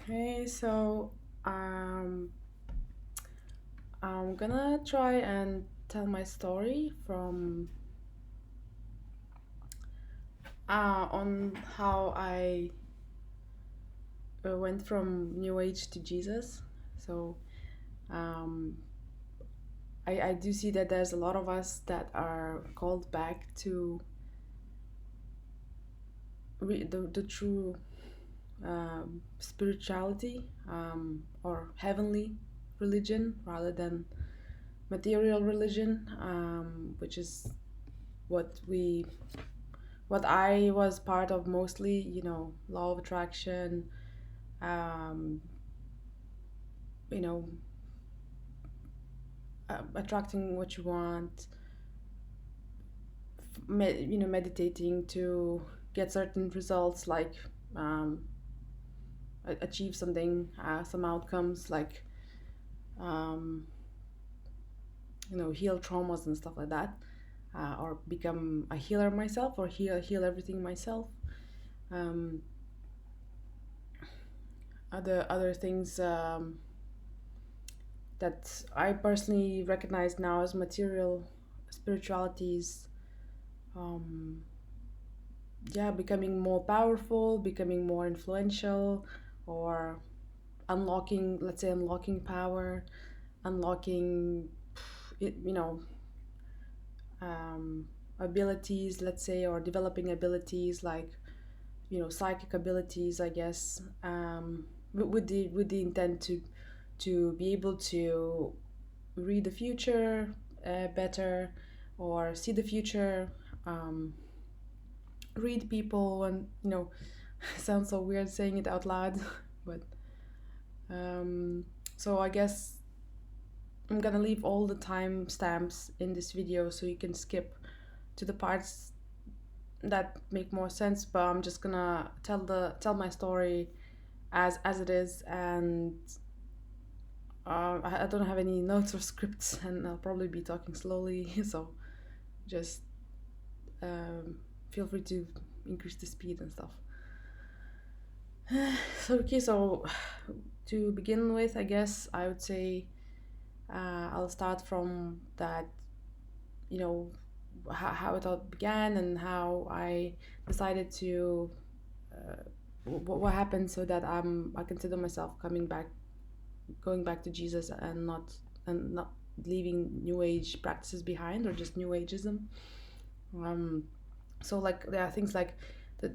Hey, so um, I'm gonna try and tell my story from on how I went from New Age to Jesus. So um, I do see that there's a lot of us that are called back to the true spirituality or heavenly religion rather than material religion, which is what we what I was part of mostly, law of attraction, um, you know, attracting what you want, meditating to get certain results, like um, achieve something, some outcomes, like um, heal traumas and stuff like that, or become a healer myself, or heal everything myself. Um, other things. That I personally recognize now as material spiritualities. Um, yeah, becoming more powerful, becoming more influential, or unlocking, let's say, unlocking power, unlocking, it, abilities, let's say, or developing abilities like psychic abilities, I guess, with the intent to be able to read the future better, or see the future, um, read people, and sounds so weird saying it out loud, but um, so I guess I'm gonna leave all the time stamps in this video so you can skip to the parts that make more sense, but I'm just gonna tell my story as it is, and I don't have any notes or scripts, and I'll probably be talking slowly, so just um, feel free to increase the speed and stuff. So okay, so to begin with, I guess I would say I'll start from that, you know, how it all began and how I decided to what happened so that I consider myself going back to Jesus, and not leaving New Age practices behind, or just New Ageism. Um, so like there are things like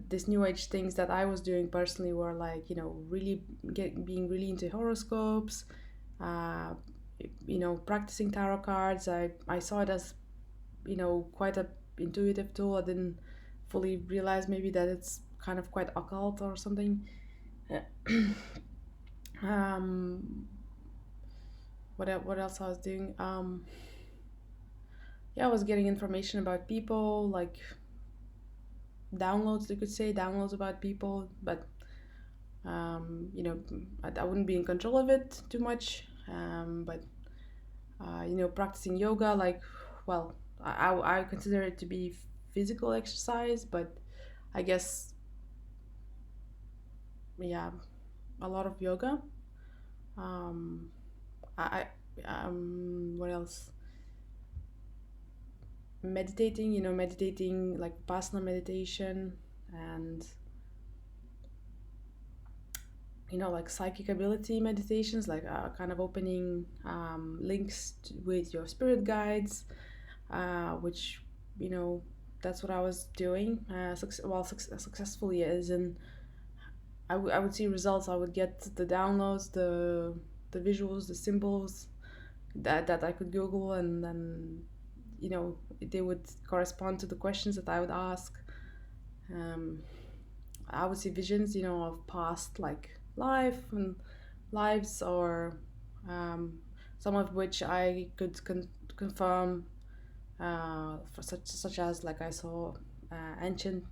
this New Age things that I was doing personally were like really being really into horoscopes, uh, practicing tarot cards. I saw it as quite a intuitive tool. I didn't fully realize maybe that it's kind of quite occult or something. um, what else I was doing? Yeah, I was getting information about people, like downloads. You could say downloads about people, but I wouldn't be in control of it too much. But practicing yoga, like, well, I consider it to be physical exercise, but I guess, yeah, a lot of yoga. Um, what else? Meditating like Vipassana meditation, and like psychic ability meditations, like kind of opening links with your spirit guides, which you know that's what I was doing. Successfully, as in I would see results. I would get the downloads, the visuals, the symbols that I could Google, and then they would correspond to the questions that I would ask. Um, I would see visions, of past like life and lives, or um, some of which I could confirm, for such as like I saw ancient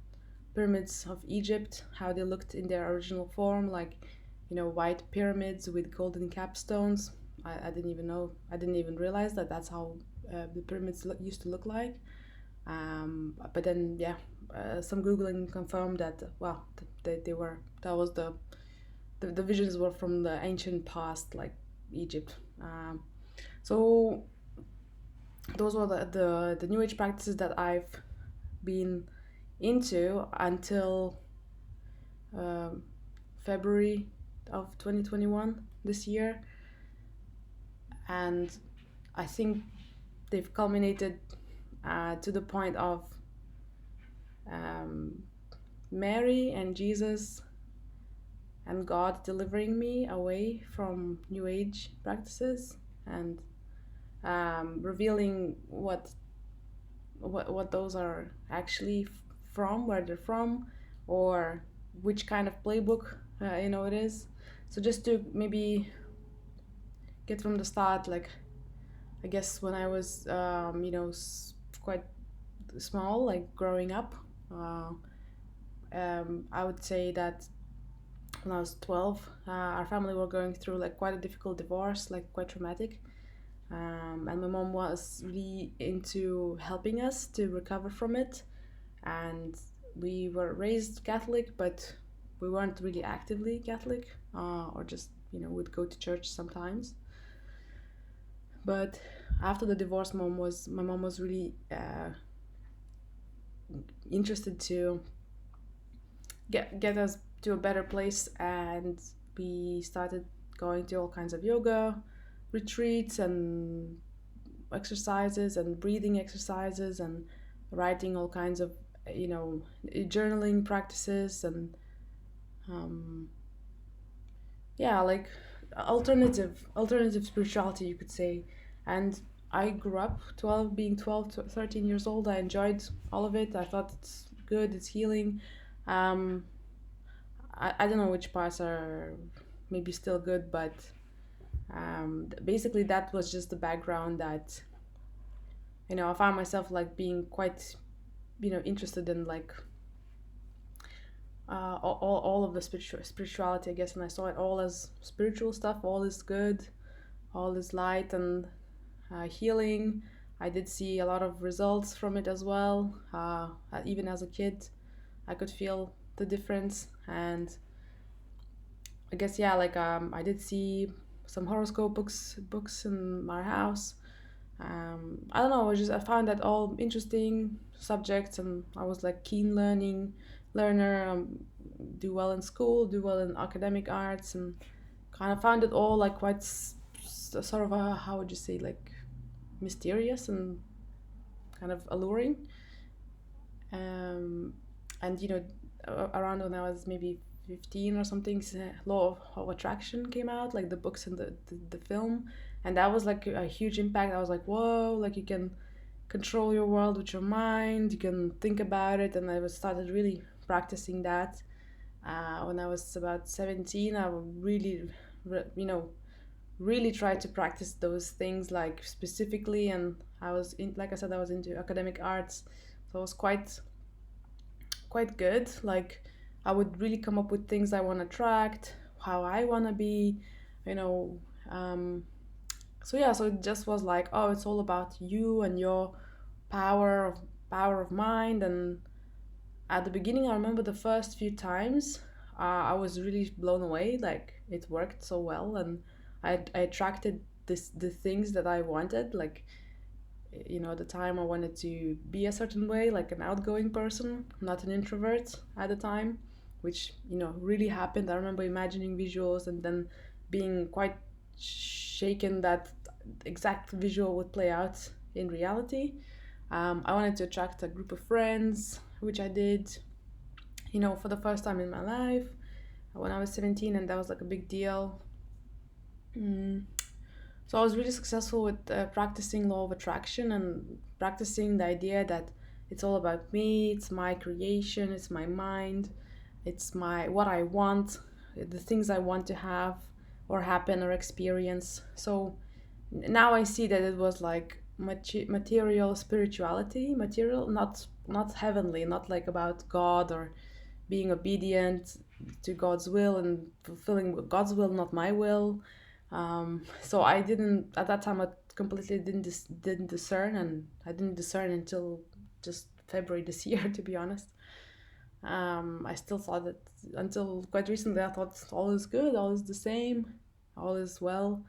pyramids of Egypt, how they looked in their original form, like white pyramids with golden capstones. I didn't even know. I didn't even realize that that's how the pyramids used to look like. But then, yeah, some googling confirmed that, well, they were that was the visions were from the ancient past, like Egypt. So those were the New Age practices that I've been into until um, February of 2021 this year, and I think they've culminated to the point of um, Mary and Jesus and God delivering me away from New Age practices and revealing what those are actually from, where they're from, or which kind of playbook it is. So just to maybe get from the start, like I guess when I was quite small, like growing up, uh, I would say that when I was 12, our family were going through like quite a difficult divorce, like quite traumatic. And my mom was really into helping us to recover from it. And we were raised Catholic, but we weren't really actively Catholic, or just, would go to church sometimes. But after the divorce, my mom was really interested to get us to a better place, and we started going to all kinds of yoga retreats and exercises and breathing exercises and writing all kinds of journaling practices and um, yeah, like alternative spirituality, you could say. And I grew up 12 to 13 years old. I enjoyed all of it. I thought it's good, it's healing. um, I don't know which parts are maybe still good, but basically that was just the background that I found myself like being quite interested in, like all of the spirituality, I guess, and I saw it all as spiritual stuff. All is good, all is light and healing. I did see a lot of results from it as well. Even as a kid, I could feel the difference. And I guess, yeah, like I did see some horoscope books in my house. I don't know. I found that all interesting subjects, and I was like keen learner. Do well in school, do well in academic arts, and kind of found it all like quite sort of how would you say, like mysterious and kind of alluring. Um, and around when I was maybe 15 or something, Law of Attraction came out, like the books and the film, and that was like a huge impact. I was like, whoa, like you can control your world with your mind, you can think about it. And I was started really practicing that when I was about 17. I would really tried to practice those things like specifically. And I was in, like I said, I was into academic arts, so I was quite good. Like I would really come up with things I want to attract, how I want to be, you know. Um, so yeah, so it just was like, oh, it's all about you and your power of power of mind. And at the beginning, I remember the first few times, I was really blown away. Like it worked so well, and I attracted the things that I wanted. Like at the time I wanted to be a certain way, like an outgoing person, not an introvert at the time, which really happened. I remember imagining visuals and then being quite shaken that exact visual would play out in reality. I wanted to attract a group of friends, which I did, for the first time in my life when I was 17, and that was like a big deal. Mm. So I was really successful with practicing law of attraction and practicing the idea that it's all about me, it's my creation, it's my mind, it's my what I want, the things I want to have or happen or experience. So now I see that it was like material spirituality, material, not heavenly, not like about God or being obedient to God's will and fulfilling God's will, not my will. So I didn't at that time. I completely didn't discern, and I didn't discern until just February this year, to be honest. I still thought that until quite recently, I thought all is good, all is the same, all is well.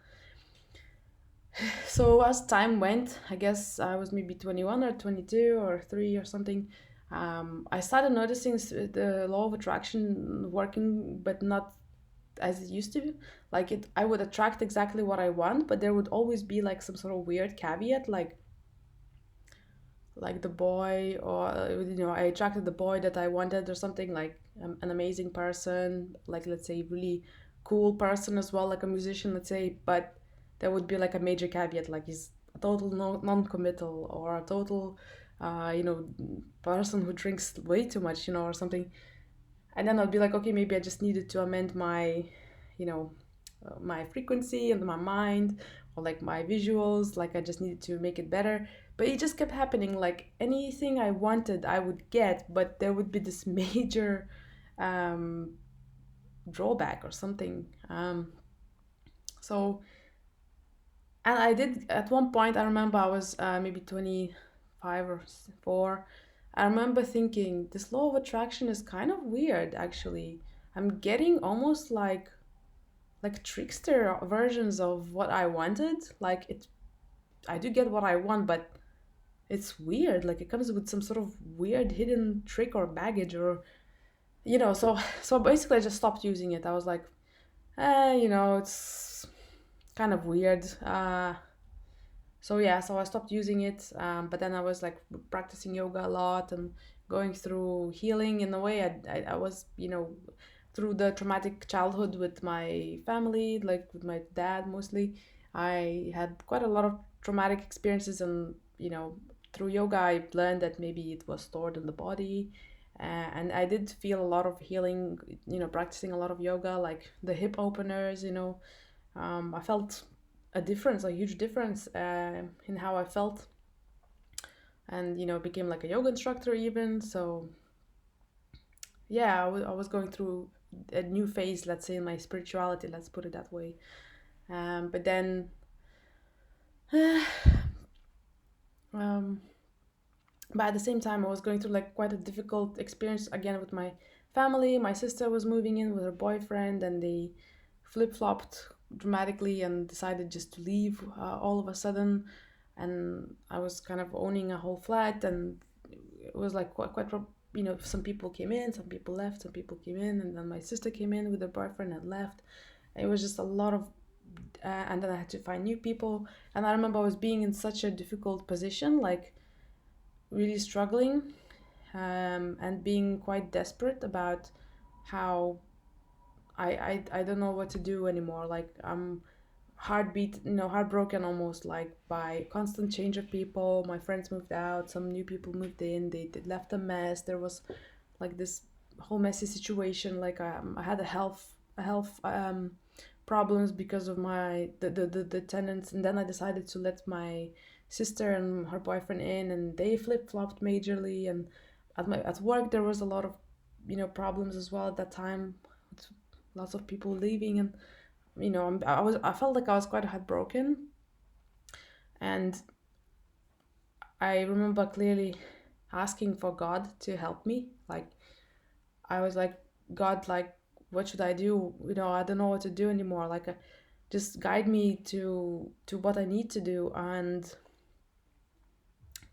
So as time went, I guess I was maybe 21 or 22 or 3 or something. I started noticing the law of attraction working, but not as it used to. Like it, I would attract exactly what I want, but there would always be like some sort of weird caveat, like the boy, or I attracted the boy that I wanted or something, like an amazing person, like let's say really cool person as well, like a musician, let's say, but there would be like a major caveat, like he's a total non-committal, or a total person who drinks way too much, or something. And then I'd be like, okay, maybe I just needed to amend my, you know, my frequency and my mind, or like my visuals, like I just needed to make it better. But it just kept happening. Like anything I wanted, I would get, but there would be this major um, drawback or something. So, and I did at one point. I remember I was maybe 25 or 4. I remember thinking this law of attraction is kind of weird. Actually, I'm getting almost like trickster versions of what I wanted. Like it, I do get what I want, but it's weird. Like it comes with some sort of weird hidden trick or baggage, or So basically, I just stopped using it. I was like, it's kind of weird. So yeah, so I stopped using it. But then I was like practicing yoga a lot and going through healing in a way. I was, through the traumatic childhood with my family, like with my dad mostly. I had quite a lot of traumatic experiences, and through yoga, I learned that maybe it was stored in the body. And I did feel a lot of healing, practicing a lot of yoga, like the hip openers, I felt a difference, a huge difference in how I felt, and became like a yoga instructor even. So yeah, I was going through a new phase, let's say, in my spirituality. Let's put it that way. But then, um, but at the same time, I was going through like quite a difficult experience again with my family. My sister was moving in with her boyfriend, and they flip flopped dramatically and decided just to leave all of a sudden. And I was kind of owning a whole flat, and it was like some people came in, some people left, some people came in, and then my sister came in with her boyfriend and left. And it was just a lot of, and then I had to find new people. And I remember I was being in such a difficult position, like really struggling, and being quite desperate about how I don't know what to do anymore. Like I'm heartbroken almost, like by constant change of people. My friends moved out, some new people moved in, they left a mess. There was like this whole messy situation. Like I had a health problems because of the tenants. And then I decided to let my sister and her boyfriend in, and they flip-flopped majorly. And at work there was a lot of problems as well at that time, with lots of people leaving. And I felt like I was quite heartbroken. And I remember clearly asking for God to help me. Like I was like, God, like what should I do? I don't know what to do anymore. Like just guide me to what I need to do, and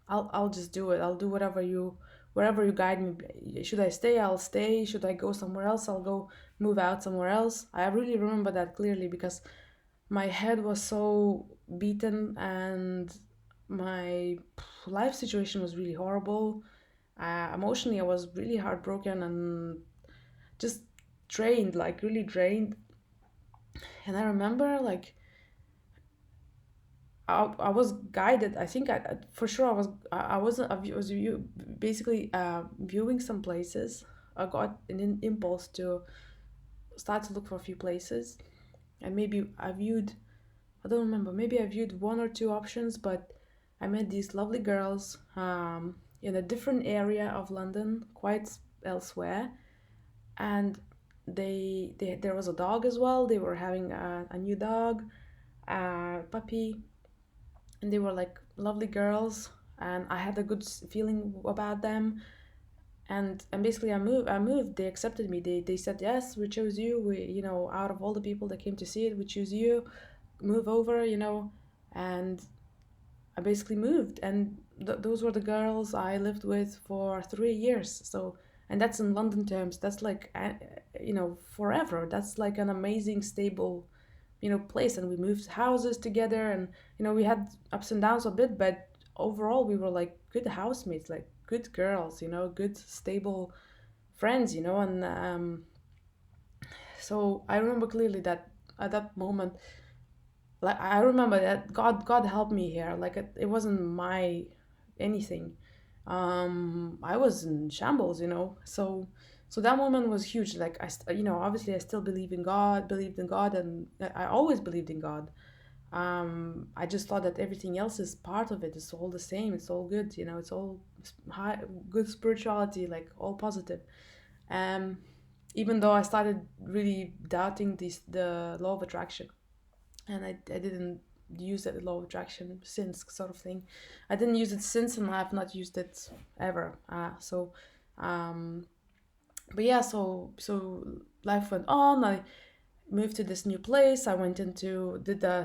I'll just do it. I'll do wherever you guide me. Should I stay? I'll stay. Should I go somewhere else? I'll go move out somewhere else. I really remember that clearly, because my head was so beaten, and my life situation was really horrible. Emotionally, I was really heartbroken and just drained, like really drained. And I remember like I was guided. I think for sure I wasn't I was basically viewing some places. I got an impulse to start to look for a few places, and maybe I don't remember, maybe I viewed one or two options. But I met these lovely girls in a different area of London, quite elsewhere. And there was a dog as well. They were having a new dog, a puppy, and they were like lovely girls, and I had a good feeling about them. And basically I moved. They accepted me. They said, yes, we chose you. We, out of all the people that came to see it, we choose you. Move over, and I basically moved. And those were the girls I lived with for 3 years. So, and that's in London terms, that's like, forever. That's like an amazing stable, place. And we moved houses together, and we had ups and downs a bit, but overall we were like good housemates, like good girls, good stable friends, and so I remember clearly that at that moment, like I remember that God helped me here. Like it wasn't my anything. I was in shambles, so that moment was huge. Like obviously I still believed in God, and I always believed in God. I just thought that everything else is part of it. It's all the same. It's all good, it's all high, good spirituality, like all positive. um Even though I started really doubting the law of attraction, and I didn't use that law of attraction since, sort of thing. I didn't use it since, and I have not used it ever. Um but yeah, so life went on. I moved to this new place. I went into did the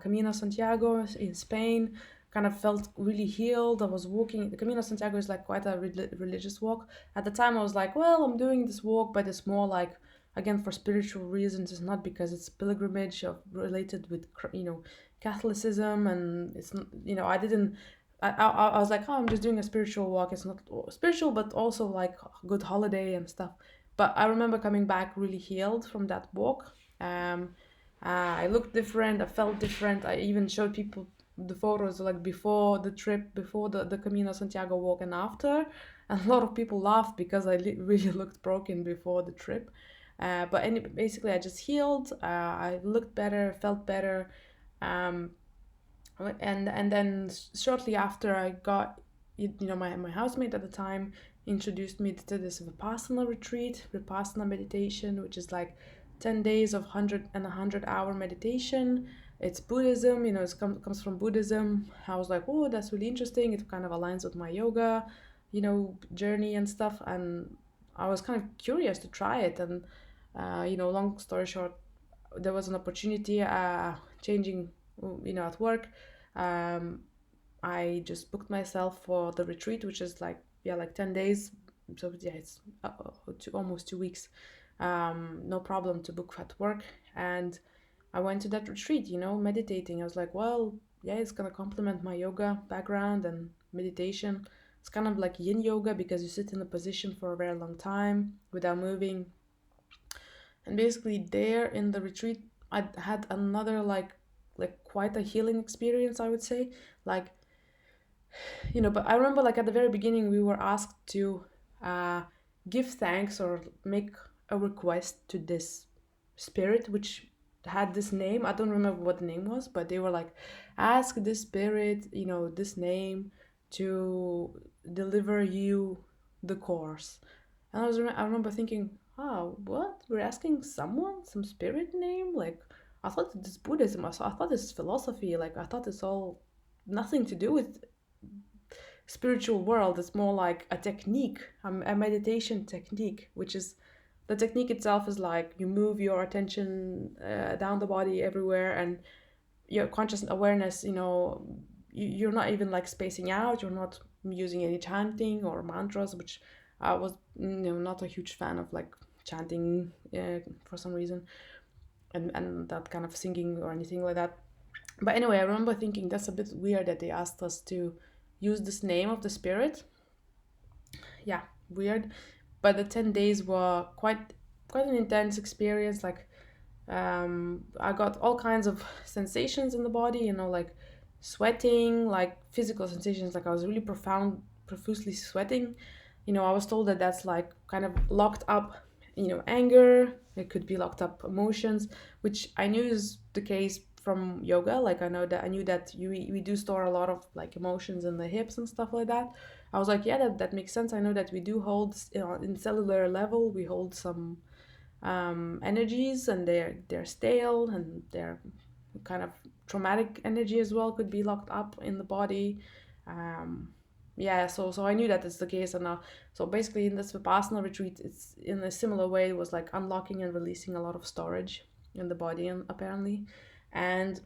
Camino Santiago in Spain. Kind of felt really healed. I was walking. The Camino Santiago is like quite a religious walk. At the time, I was like, well, I'm doing this walk, but it's more like, again, for spiritual reasons. It's not because it's pilgrimage or related with Catholicism, and it's not, I didn't. I was like, oh, I'm just doing a spiritual walk. It's not spiritual, but also like a good holiday and stuff. But I remember coming back really healed from that walk. Um, I looked different. I felt different. I even showed people the photos like before the trip, before the Camino Santiago walk, and after. And a lot of people laughed because I really looked broken before the trip. Basically, I just healed. I looked better, felt better. Um, and then shortly after, I got, my housemate at the time introduced me to this vipasana retreat, vipassana meditation, which is like 10 days of 100 meditation. It's Buddhism, comes from Buddhism. I was like, oh, that's really interesting. It kind of aligns with my yoga, journey and stuff. And I was kind of curious to try it. And long story short, there was an opportunity, changing, at work. um, I just booked myself for the retreat, which is like, yeah, like 10 days. So yeah, it's almost 2 weeks. No problem to book at work. And I went to that retreat, meditating. I was like, well, yeah, it's gonna complement my yoga background and meditation. It's kind of like yin yoga because you sit in a position for a very long time without moving. And basically there in the retreat, I had another like quite a healing experience, I would say. Like, but I remember, like, at the very beginning we were asked to uh, give thanks or make a request to this spirit, which had this name. I don't remember what the name was, but they were like, ask this spirit, this name, to deliver you the course. And I remember thinking, oh, what, we're asking some spirit name? Like, I thought this Buddhism, I thought this philosophy, like I thought it's all nothing to do with spiritual world. Is more like a technique, a meditation technique, which is, the technique itself is like you move your attention down the body everywhere, and your conscious awareness, you're not even like spacing out, you're not using any chanting or mantras, which I was, not a huge fan of, like chanting for some reason, and that kind of singing or anything like that. But anyway, I remember thinking that's a bit weird that they asked us to use this name of the spirit. Yeah, weird. But the 10 days were quite an intense experience. Like, I got all kinds of sensations in the body, like sweating, like physical sensations. Like I was really profusely sweating. I was told that that's like kind of locked up, anger. It could be locked up emotions, which I knew is the case from yoga. Like I knew that we do store a lot of like emotions in the hips and stuff like that. I was like, yeah, that makes sense. I know that we do hold, in cellular level, we hold some energies, and they're stale, and they're kind of traumatic energy as well, could be locked up in the body. um, yeah, so I knew that it's the case. And so basically in this vipassana retreat, it's in a similar way. It was like unlocking and releasing a lot of storage in the body, and apparently. And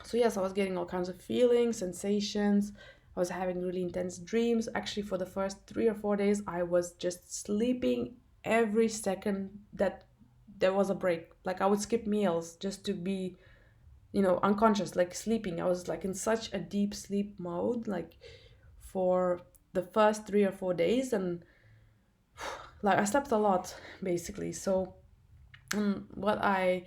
so yes, I was getting all kinds of feelings, sensations. I was having really intense dreams. Actually, for the first 3 or 4 days, I was just sleeping every second that there was a break. Like I would skip meals just to be, unconscious, like sleeping. I was like in such a deep sleep mode, like for the first 3 or 4 days. And like I slept a lot basically. So what I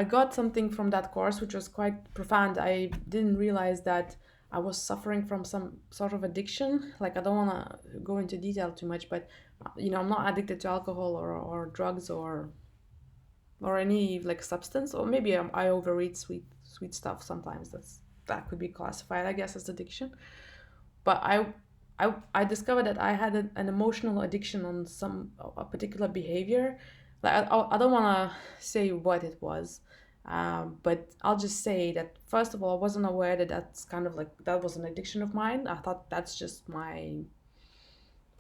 got something from that course which was quite profound. I didn't realize that I was suffering from some sort of addiction. Like I don't want to go into detail too much, but I'm not addicted to alcohol or drugs or any like substance. Or maybe I overeat sweet stuff sometimes. That could be classified, I guess, as addiction. But I discovered that I had an emotional addiction on some a particular behavior. Like I don't want to say what it was, but I'll just say that first of all, I wasn't aware that that's kind of like that was an addiction of mine. I thought that's just my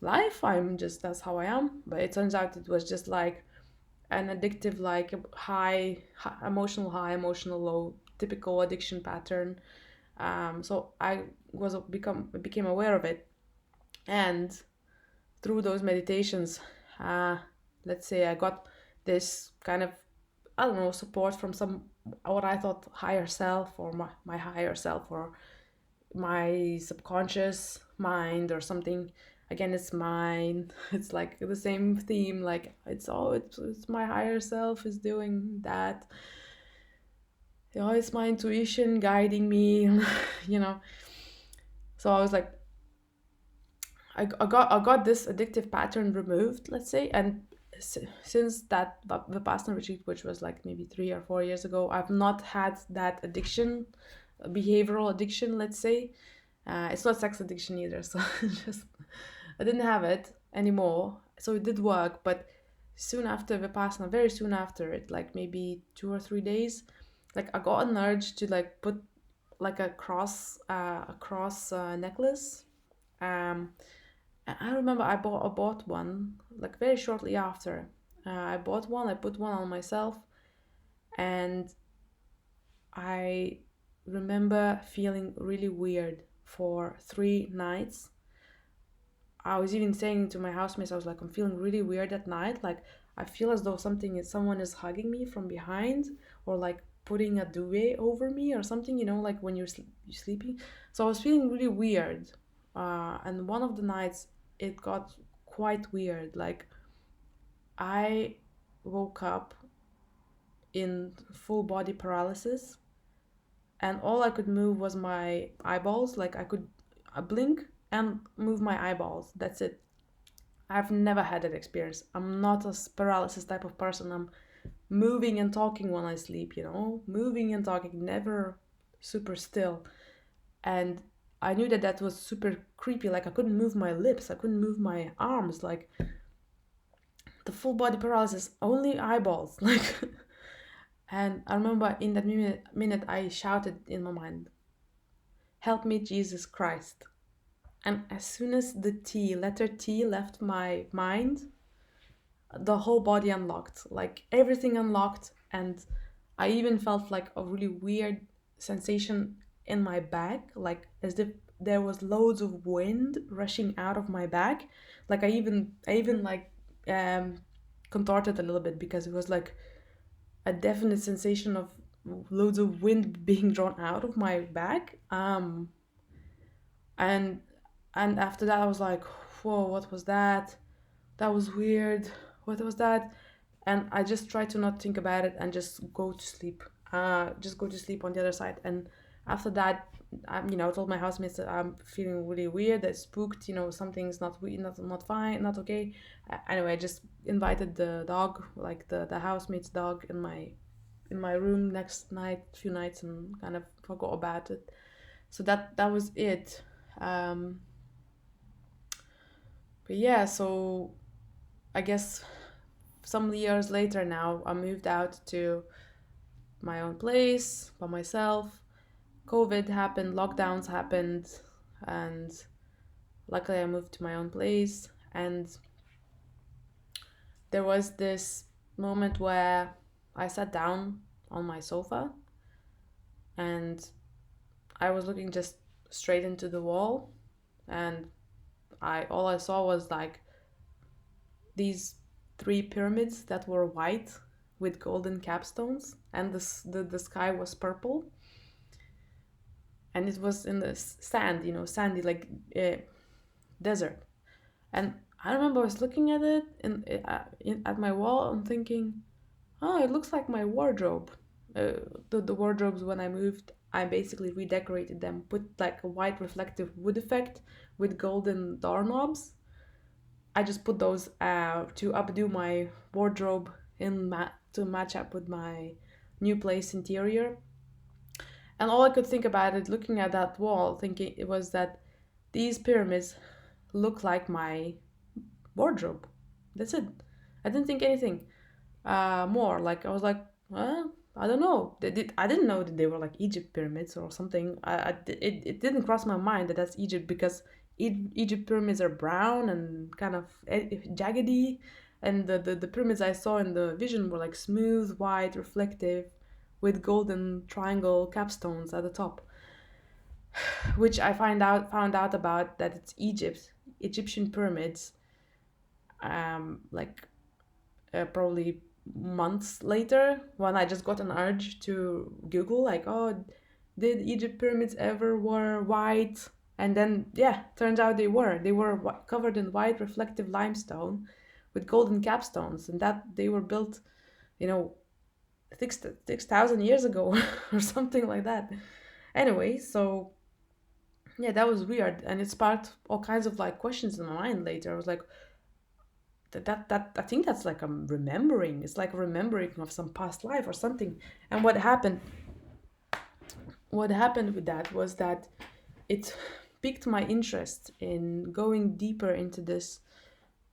life. That's how I am. But it turns out it was just like an addictive, like high, emotional low, typical addiction pattern. So I became aware of it, and through those meditations, uh, let's say I got this kind of, I don't know, support from some, what I thought higher self, or my higher self, or my subconscious mind or something. Again, it's mine. It's like the same theme, like it's my higher self is doing that. It's my intuition guiding me. you know so I was like, I got this addictive pattern removed, let's say. And since that Vipassana retreat, which was like maybe 3 or 4 years ago, I've not had that addiction, behavioral addiction, let's say. It's not sex addiction either, so just I didn't have it anymore. So it did work, but soon after Vipassana, very soon after it, like maybe 2 or 3 days, like I got an urge to like put like a cross necklace. Um, I remember I bought one like very shortly after. I bought one. I put one on myself, and I remember feeling really weird for 3 nights. I was even saying to my housemates, I was like, I'm feeling really weird at night. Like I feel as though someone is hugging me from behind, or like putting a duvet over me or something. Like when you're sleeping. So I was feeling really weird. And one of the nights it got quite weird. Like I woke up in full body paralysis, and all I could move was my eyeballs. Like I could blink and move my eyeballs. That's it. I've never had that experience. I'm not a paralysis type of person. I'm moving and talking when I sleep, moving and talking, never super still. And I knew that that was super creepy. Like I couldn't move my lips, I couldn't move my arms. Like the full body paralysis, only eyeballs. Like, and I remember in that minute I shouted in my mind, "Help me, Jesus Christ!" And as soon as the letter T, left my mind, the whole body unlocked, like everything unlocked. And I even felt like a really weird sensation in my back, like as if there was loads of wind rushing out of my back. Like I even like um contorted a little bit, because it was like a definite sensation of loads of wind being drawn out of my back. And after that I was like, whoa, what was that? That was weird. What was that? And I just try to not think about it and just go to sleep. Just go to sleep on the other side. And after that, I told my housemates that I'm feeling really weird, that spooked. Something's not fine, not okay. Anyway, I just invited the dog, like the housemate's dog, in my room next night, few nights, and kind of forgot about it. So that was it. Um, but yeah, so I guess some years later now, I moved out to my own place by myself. COVID happened, lockdowns happened, and luckily I moved to my own place. And there was this moment where I sat down on my sofa and I was looking just straight into the wall, and I all I saw was like these three pyramids that were white with golden capstones, and the sky was purple, and it was in the sand, sandy, like desert. And I remember I was looking at it at my wall and thinking, oh, it looks like my wardrobe. The wardrobes, when I moved, I basically redecorated them, put like a white reflective wood effect with golden doorknobs. I just put those to updo my wardrobe to match up with my new place interior. And all I could think about it, looking at that wall, thinking it was that these pyramids look like my wardrobe. That's it. I didn't think anything more. Like I was like, well, I don't know. I didn't know that they were like Egypt pyramids or something. It didn't cross my mind that that's Egypt, because Egypt pyramids are brown and kind of jaggedy, and the pyramids I saw in the vision were like smooth, white, reflective, with golden triangle capstones at the top, which I found out about that it's Egyptian pyramids, like probably months later, when I just got an urge to Google, like, oh, did Egypt pyramids ever were white? And then, yeah, turns out they were. They were covered in white reflective limestone with golden capstones, and that they were built, you know, 6,000 years ago or something like that. Anyway, so yeah, that was weird, and it sparked all kinds of like questions in my mind later. I was like, that I think that's like a remembering. It's like a remembering of some past life or something. And what happened with that was that it piqued my interest in going deeper into this.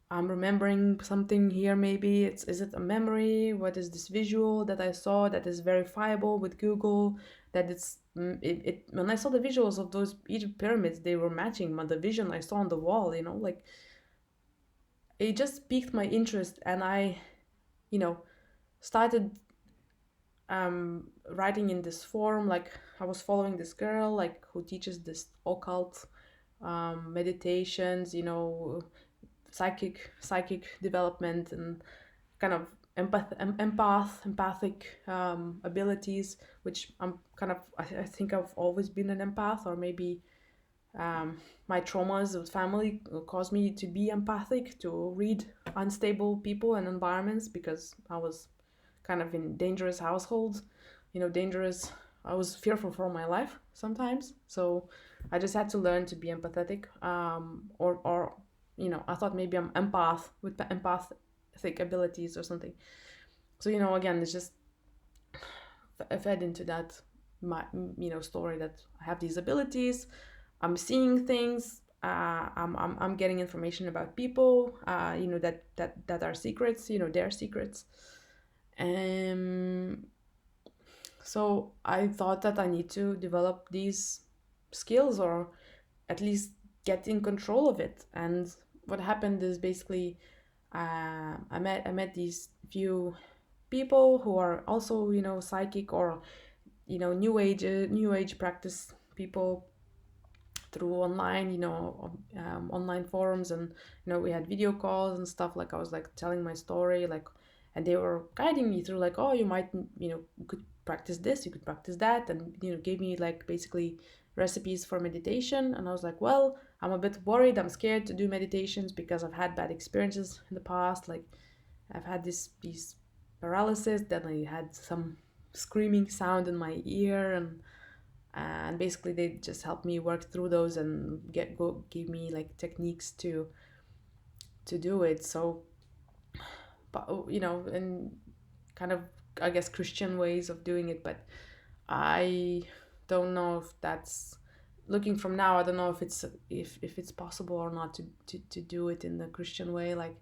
I'm remembering something here. Maybe it's is it a memory? What is this visual that I saw that is verifiable with Google? That it when I saw the visuals of those Egypt pyramids, they were matching the vision I saw on the wall. Like it just piqued my interest, and I you know started writing in this form. Like I was following this girl like who teaches this occult meditations, psychic development, and kind of empathic abilities, which I'm kind of I think I've always been an empath, or maybe my traumas with family caused me to be empathic, to read unstable people and environments, because I was kind of in dangerous households, dangerous. I was fearful for my life sometimes, so I just had to learn to be empathetic. Or I thought maybe I'm empath with empathic abilities or something. So again, it's just fed into that my story that I have these abilities. I'm seeing things. I'm getting information about people. That are secrets. Their secrets. So I thought that I need to develop these skills, or at least get in control of it. And what happened is basically I met these few people who are also psychic, or new age practice people, through online online forums. And we had video calls and stuff. Like I was like telling my story, like, and they were guiding me through, like, oh, you might you could practice this, you could practice that, and gave me like basically recipes for meditation. And I was like, well, I'm a bit worried, I'm scared to do meditations because I've had bad experiences in the past. Like I've had these paralysis, then I had some screaming sound in my ear, and basically they just helped me work through those and give me like techniques to do it. So, but and kind of, I guess, Christian ways of doing it. But I don't know if that's, looking from now, I don't know if it's possible or not to do it in the Christian way. Like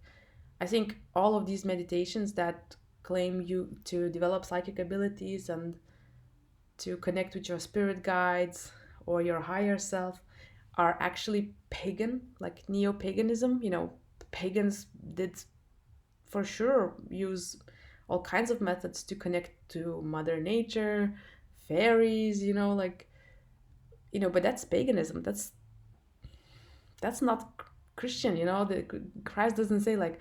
I think all of these meditations that claim you to develop psychic abilities and to connect with your spirit guides or your higher self are actually pagan, like neo-paganism. Pagans did for sure use all kinds of methods to connect to Mother Nature, fairies, but that's paganism. That's not Christian. The Christ doesn't say like,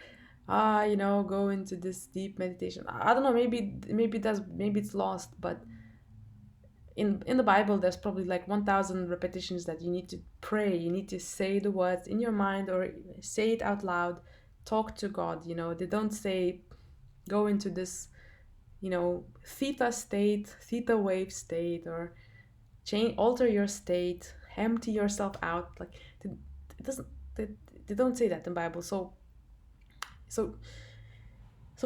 go into this deep meditation. I don't know. Maybe it's lost, but in the Bible, there's probably like 1,000 repetitions that you need to pray. You need to say the words in your mind or say it out loud. Talk to God. They don't say go into this theta state, theta wave state, or change, alter your state, empty yourself out. Like it doesn't. They, they don't say that in the Bible. So so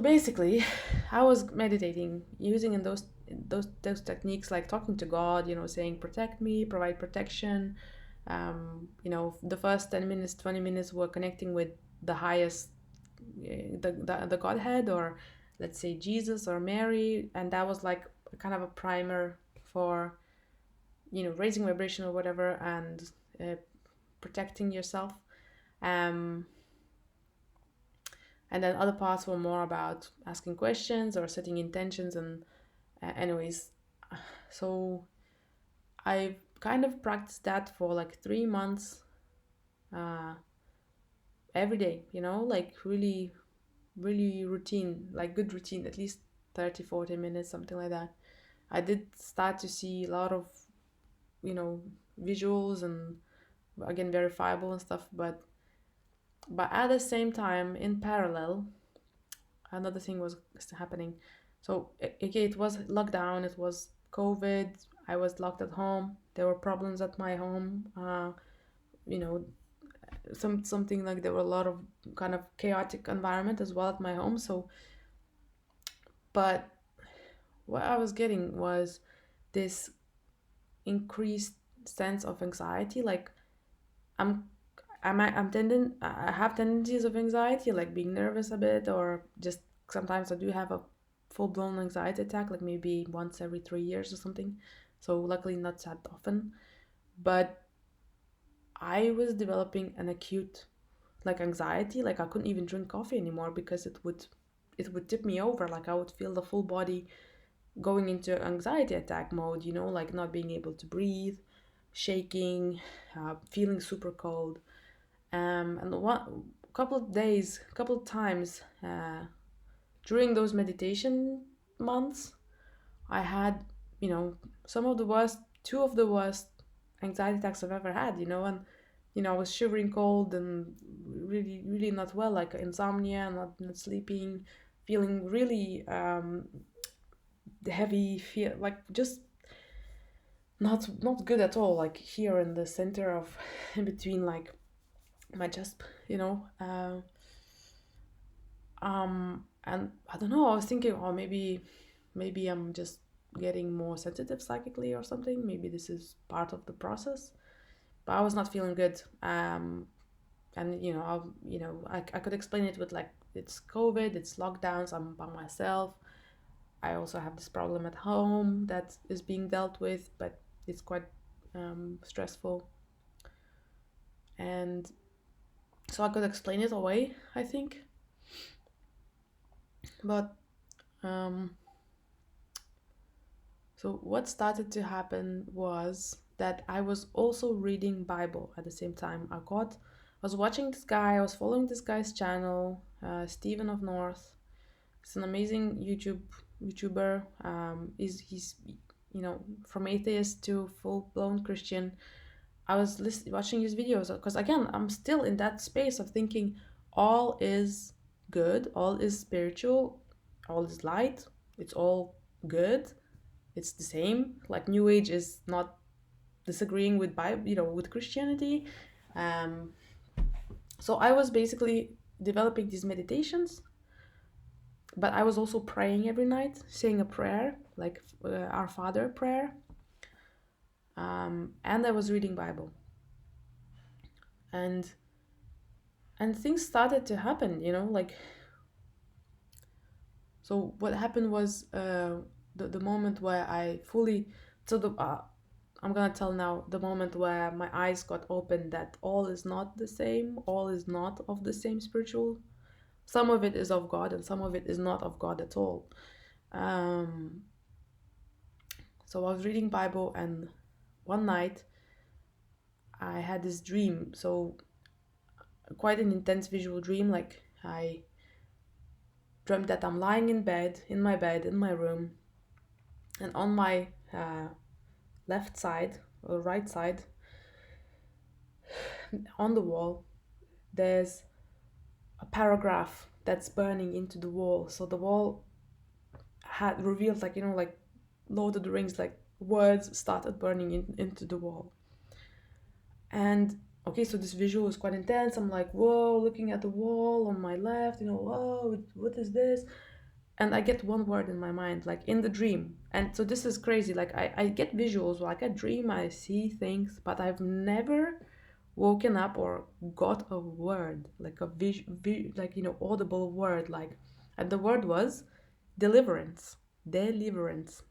basically, I was meditating, using in those techniques, like talking to God. Saying protect me, provide protection. The first 10 minutes, 20 minutes were connecting with the highest, the Godhead, or let's say Jesus or Mary, and that was like kind of a primer for raising vibration or whatever, and uh, protecting yourself. Um, and then other parts were more about asking questions or setting intentions. And anyways, so I kind of practiced that for like 3 months, uh, every day. Like really, really routine, like good routine, at least 30-40 minutes, something like that. I did start to see a lot of you know visuals, and again verifiable and stuff, but at the same time, in parallel, another thing was happening. So again, it was lockdown, it was COVID, I was locked at home, there were problems at my home. You know something like, there were a lot of kind of chaotic environment as well at my home. So but what I was getting was this increased sense of anxiety. Like i'm I have tendencies of anxiety, like being nervous a bit, or just sometimes I do have a full blown anxiety attack, like maybe once every 3 years or something. So luckily not that often. But I was developing an acute like anxiety, like I couldn't even drink coffee anymore because it would tip me over. Like I would feel the full body going into anxiety attack mode, like not being able to breathe, shaking, feeling super cold. And one couple of days, couple of times during those meditation months, I had, some of the worst, two of the worst anxiety attacks I've ever had, and I was shivering cold and really, really not well, like insomnia, not sleeping, feeling really heavy, feel like just not good at all, like here in the center of, in between, like my chest, and I don't know, I was thinking, oh, maybe I'm just getting more sensitive psychically or something. Maybe this is part of the process. But I was not feeling good. And I could explain it with like, it's COVID, it's lockdowns, I'm by myself. I also have this problem at home that is being dealt with, but it's quite stressful. And so I could explain it away, I think. But so what started to happen was that I was also reading Bible at the same time. I was watching this guy. I was following this guy's channel, Stephen of North. He's an amazing YouTuber. He's from atheist to full blown Christian. I was watching his videos because again, I'm still in that space of thinking all is good, all is spiritual, all is light. It's all good. It's the same. Like New Age is not disagreeing with Bible, with Christianity. Um, so I was basically developing these meditations, but I was also praying every night, saying a prayer, like Our Father prayer, and I was reading Bible, and things started to happen. Like, so what happened was the moment where I fully, so I'm gonna tell now the moment where my eyes got opened that all is not the same, all is not of the same spiritual. Some of it is of God and some of it is not of God at all. Um, so I was reading Bible, and one night I had this dream. So quite an intense visual dream. Like I dreamt that I'm lying in bed, in my bed, in my room, and on my left side or right side, on the wall, there's a paragraph that's burning into the wall. So the wall had revealed, like, like Lord of the Rings, like words started burning into the wall. And okay, so this visual is quite intense. I'm like, whoa, looking at the wall on my left, whoa, what is this? And I get one word in my mind, like in the dream. And so this is crazy. Like I get visuals, like I dream, I see things, but I've never woken up or got a word, like a like audible word, like, and the word was deliverance, deliverance.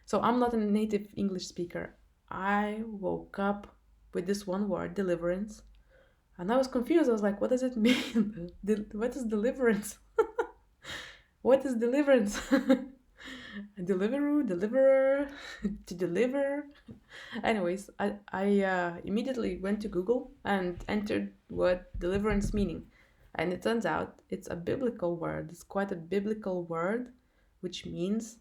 So I'm not a native English speaker. I woke up with this one word, deliverance, and I was confused. I was like, what does it mean? What is deliverance? What is deliverance? Deliveroo, deliverer, to deliver. Anyways, I immediately went to Google and entered what deliverance meaning. And it turns out it's a biblical word. It's quite a biblical word, which means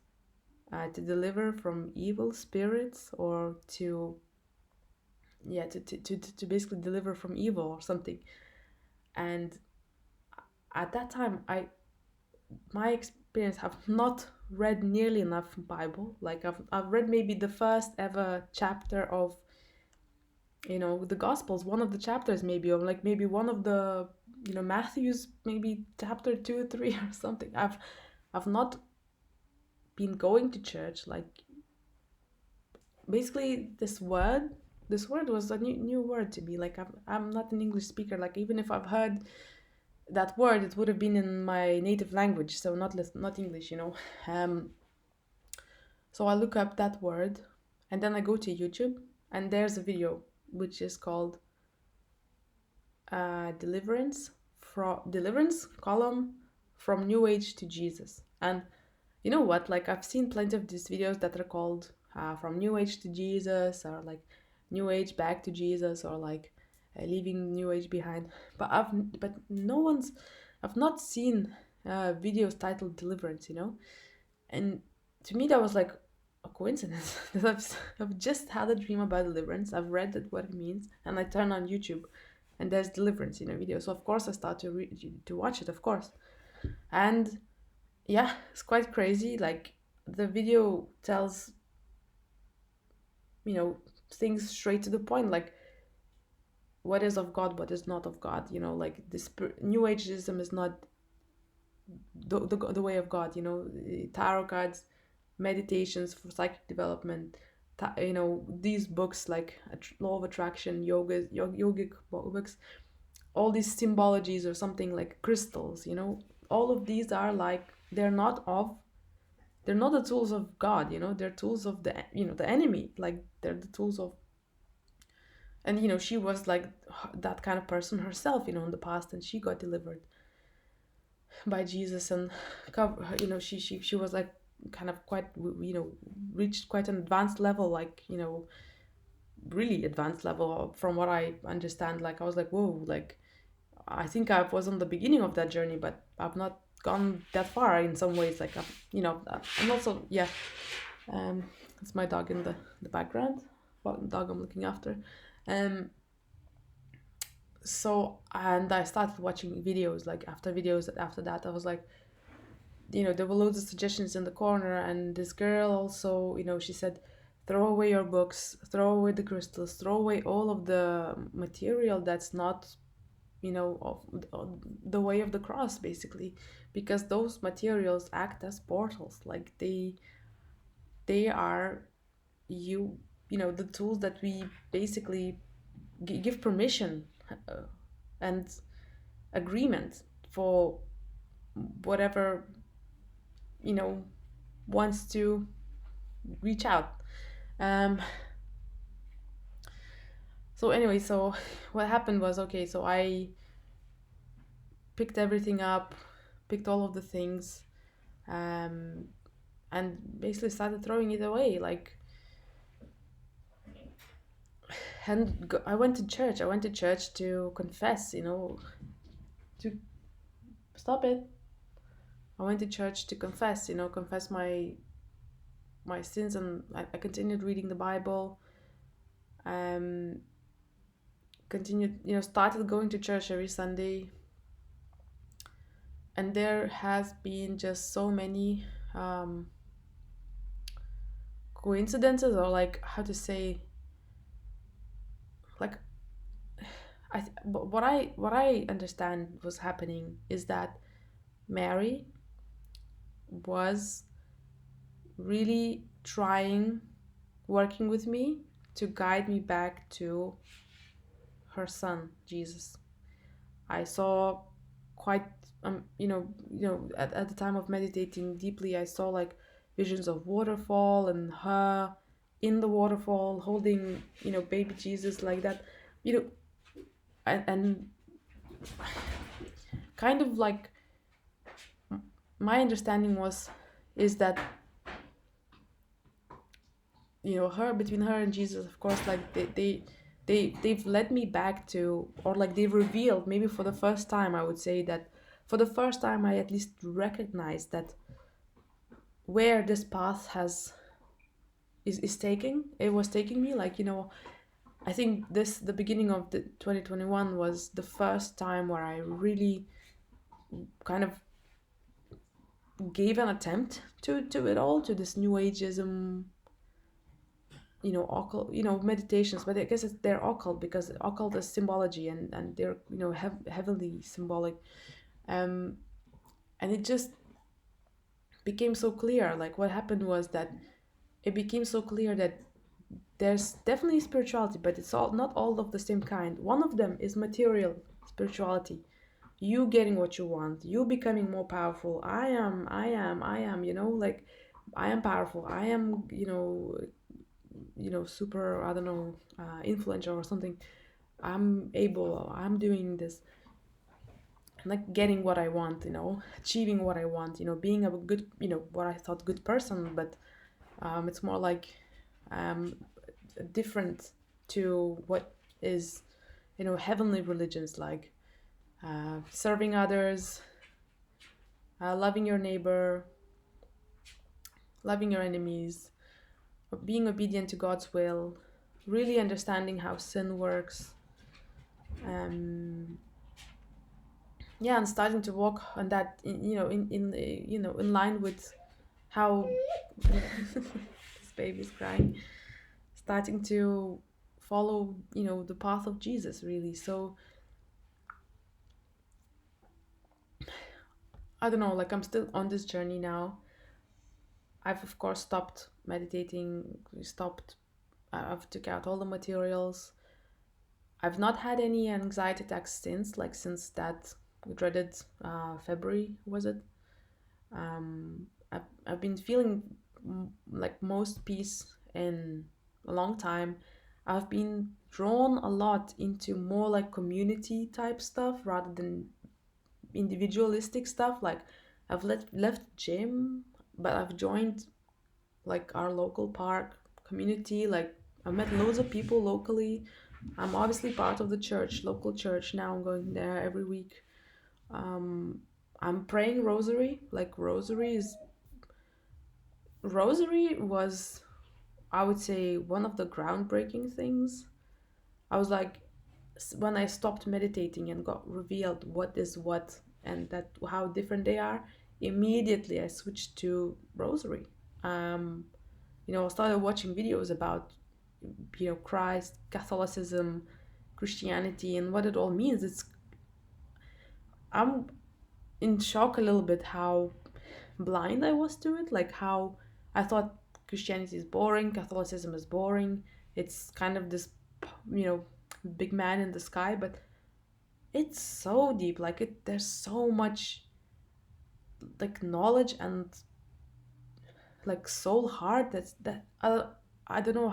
to deliver from evil spirits, or to, yeah, to basically deliver from evil or something. And at that time, my experience, have not read nearly enough Bible. Like I've read maybe the first ever chapter of the Gospels, one of the chapters maybe, or like maybe one of the Matthew's, maybe chapter 2 or 3 or something. I've not been going to church. Like basically this word was a new word to me. Like I'm not an English speaker. Like even if I've heard that word, it would have been in my native language, so not English. So I look up that word, and then I go to YouTube, and there's a video which is called Deliverance column from New Age to Jesus. And you know what? Like I've seen plenty of these videos that are called from New Age to Jesus, or like New Age back to Jesus, or like leaving New Age behind. But no one's I've not seen videos titled Deliverance. And to me that was like a coincidence that I've just had a dream about deliverance. I've read that what it means, and I turn on YouTube, and there's deliverance video. So of course I start to watch it, of course. And yeah, it's quite crazy. Like the video tells things straight to the point, like what is of God, what is not of God. Like this New Ageism is not the way of God. Tarot cards, meditations for psychic development, these books like Law of Attraction, yogic books, all these symbologies or something, like crystals. All of these are like, they're not the tools of God. They're tools of the enemy. Like they're the tools of, and she was like that kind of person herself in the past, and she got delivered by Jesus. And she was like kind of quite reached quite an advanced level, like really advanced level from what I understand. Like I was like, whoa, like I think I was on the beginning of that journey, but I've not gone that far in some ways. Like I'm also, yeah, it's my dog in the background, what dog I'm looking after. So, and I started watching videos. Like after that I was like, there were loads of suggestions in the corner, and this girl also, she said, throw away your books, throw away the crystals, throw away all of the material that's not of the way of the cross, basically, because those materials act as portals. Like they are the tools that we basically give permission and agreement for whatever wants to reach out. um So anyway, so what happened was, okay, so I picked everything up, picked all of the things, um, and basically started throwing it away. Like, and I went to church. I went to church to confess, to stop it. I went to church to confess, confess my sins, and I continued reading the Bible. Um, continued, started going to church every Sunday, and there has been just so many um, coincidences, or like how to say, like what I understand was happening is that Mary was really trying, working with me to guide me back to her son Jesus. I saw quite at the time of meditating deeply, I saw like visions of waterfall and her in the waterfall holding baby Jesus like that, you know and kind of like my understanding was is that her between her and Jesus, of course, like they've led me back to, or like they've revealed, maybe for the first time, I would say that for the first time I at least recognized that where this path is taking it was taking me, like, I think the beginning of the 2021 was the first time where I really kind of gave an attempt to it all, to this new ageism, occult, meditations. But I guess they're occult because occult is symbology, and they're heavily symbolic. um and it just became so clear. Like, what happened was that it became so clear that there's definitely spirituality, but it's all not all of the same kind. One of them is material spirituality, you getting what you want, you becoming more powerful. I am, like, I am powerful, I am, super, I don't know, influential or something. I'm able, I'm doing this, like getting what I want, achieving what I want, being a good, what I thought good person. But it's more like um, different to what is, heavenly religions, like serving others, loving your neighbor, loving your enemies, being obedient to God's will, really understanding how sin works. Um, yeah, and starting to walk on that, in line with how this baby's crying, starting to follow, the path of Jesus, really. So I don't know, like, I'm still on this journey now. I've of course stopped meditating, stopped. I've took out all the materials. I've not had any anxiety attacks since, like, since that dreaded February, was it? I've been feeling like most peace in a long time. I've been drawn a lot into more like community type stuff rather than individualistic stuff. Like, I've left gym, but I've joined like our local park community. Like, I've met loads of people locally. I'm obviously part of the church, local church now. I'm going there every week. Um, I'm praying rosary. Like, rosary was, I would say, one of the groundbreaking things. I was like, when I stopped meditating and got revealed what is what, and that how different they are, immediately I switched to rosary. Um, I started watching videos about, Christ, Catholicism, Christianity, and what it all means. I'm in shock a little bit how blind I was to it. Like, how I thought Christianity is boring, Catholicism is boring. It's kind of this, you know, big man in the sky, but it's so deep. Like, there's so much like knowledge and like soul heart. I don't know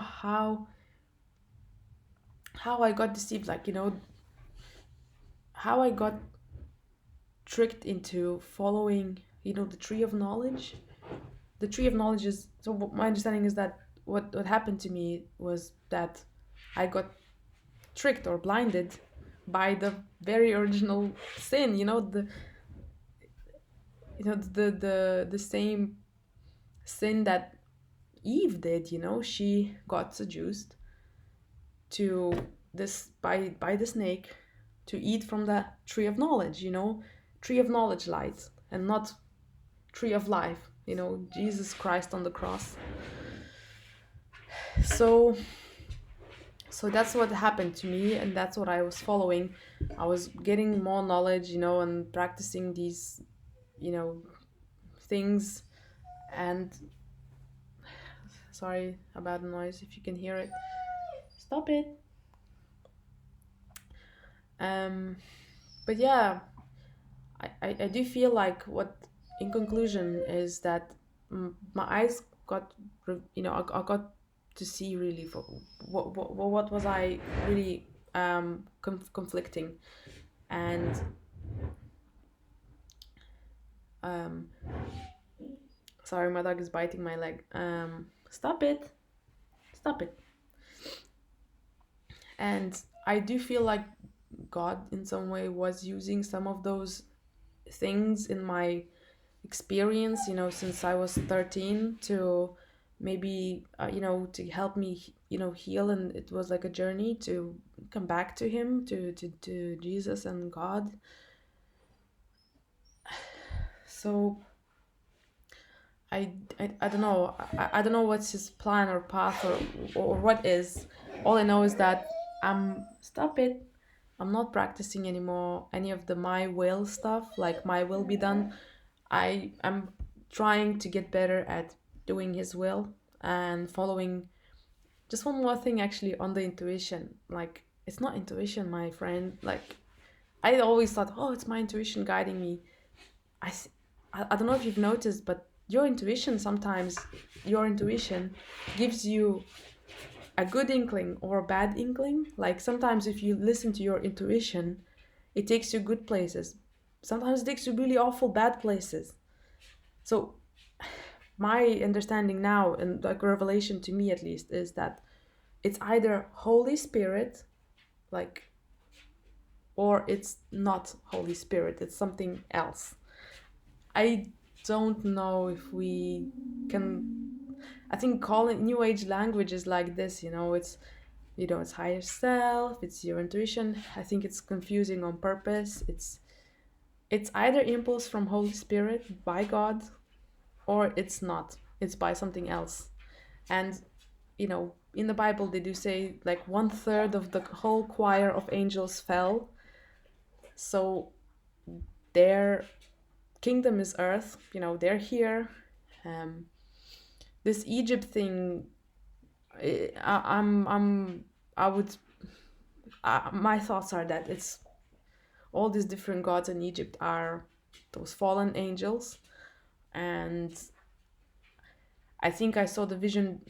how I got deceived, like, how I got tricked into following, the tree of knowledge. The tree of knowledge is, so my understanding is that what happened to me was that I got tricked or blinded by the very original sin, the same sin that Eve did. She got seduced to this by the snake to eat from the tree of knowledge, tree of knowledge light, and not tree of life, Jesus Christ on the cross. So that's what happened to me, and that's what I was following. I was getting more knowledge, and practicing these, things. And sorry about the noise, if you can hear it, stop it. But yeah, I do feel like, what in conclusion is that, my eyes got, I got to see really for what was I really conflicting. And um sorry, my dog is biting my leg. Stop it, stop it. And I do feel like God in some way was using some of those things in my experience, since I was 13, to maybe, to help me, heal. And it was like a journey to come back to him, to Jesus and God. So I don't know. I don't know what's his plan or path, or what is. All I know is that stop it. I'm not practicing anymore any of the my will stuff, like my will be done. I am trying to get better at doing his will and following. Just one more thing, actually, on the intuition. Like, it's not intuition, my friend. Like, I always thought, oh, it's my intuition guiding me. I, I don't know if you've noticed, but your intuition, sometimes your intuition gives you a good inkling or a bad inkling. Like, sometimes if you listen to your intuition, it takes you good places. Sometimes it takes you really awful bad places. So my understanding now, and like revelation to me at least, is that it's either Holy Spirit, like, or it's not Holy Spirit, it's something else. I don't know if we can, I think calling new age language is like this, it's higher self, it's your intuition. I think it's confusing on purpose. It's either impulse from Holy Spirit by God, or it's not. It's by something else. And in the Bible they do say, like, 1/3 of the whole choir of angels fell. So their kingdom is earth. They're here. This Egypt thing, I would. My thoughts are that it's all these different gods in Egypt are those fallen angels, and I think I saw the vision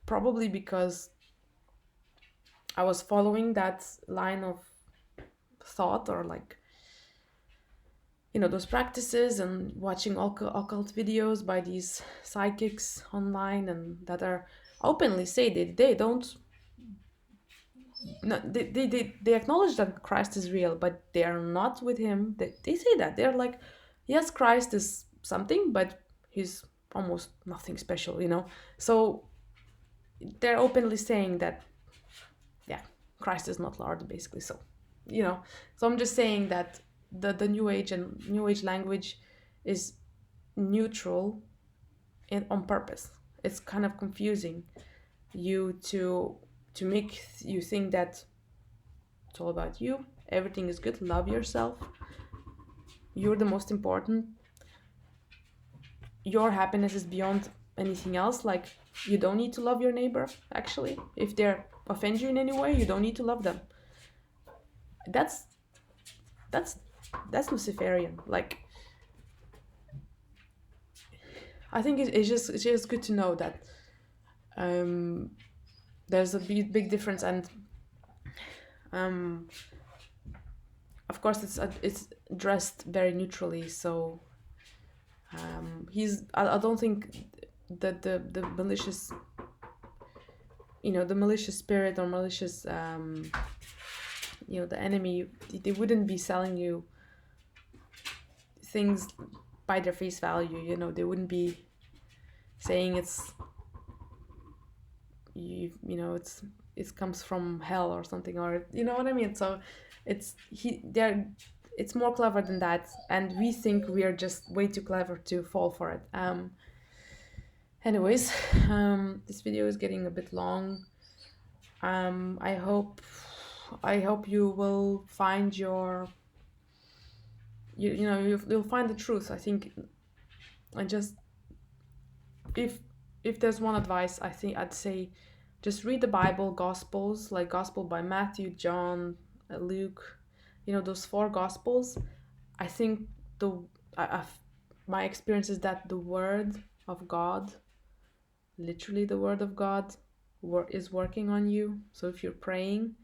probably because I was following that line of thought, or like, those practices, and watching occult videos by these psychics online, and that are openly say they don't, no, they acknowledge that Christ is real, but they are not with him. They say that they're like, yes, Christ is something, but he's almost nothing special, so they're openly saying that, yeah, Christ is not Lord, basically. So I'm just saying that the new age and new age language is neutral on purpose. It's kind of confusing you to make you think that it's all about you, everything is good, love yourself, you're the most important, your happiness is beyond anything else. Like, you don't need to love your neighbor. Actually, if they offend you in any way, you don't need to love them. That's Luciferian. Like, I think it's just good to know that there's a big difference. And Um, of course, it's dressed very neutrally, so I don't think that the malicious, the malicious spirit or malicious, the enemy, they wouldn't be selling you things by their face value. They wouldn't be saying it comes from hell or something, or you know what I mean. So it's more clever than that, and we think we are just way too clever to fall for it. Anyways, this video is getting a bit long. I hope you will find you'll find the truth. I think I just if there's one advice, I think I'd say just read the Bible, Gospels, like Gospel by Matthew, John, Luke, those four Gospels. I think the my experience is that the Word of God, literally the Word of God, is working on you. So if you're praying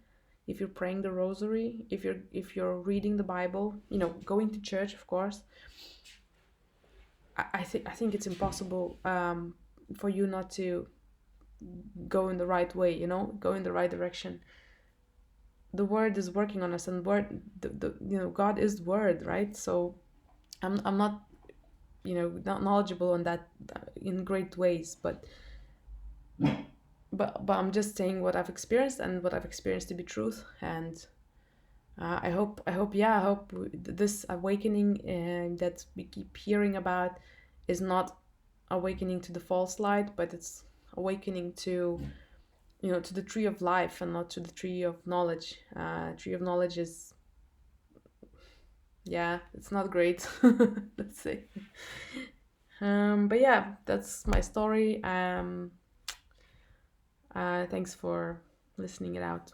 the Rosary, if you're reading the Bible, going to church, of course, I think it's impossible for you not to go in the right way, go in the right direction. The Word is working on us, and God is Word, right? So I'm not not knowledgeable on that in great ways, but I'm just saying what I've experienced and what I've experienced to be truth. And I hope this awakening that we keep hearing about is not awakening to the false light, but it's awakening to to the tree of life and not to the tree of knowledge. Tree of knowledge is, yeah, it's not great. Let's say. But yeah, that's my story. Thanks for listening it out.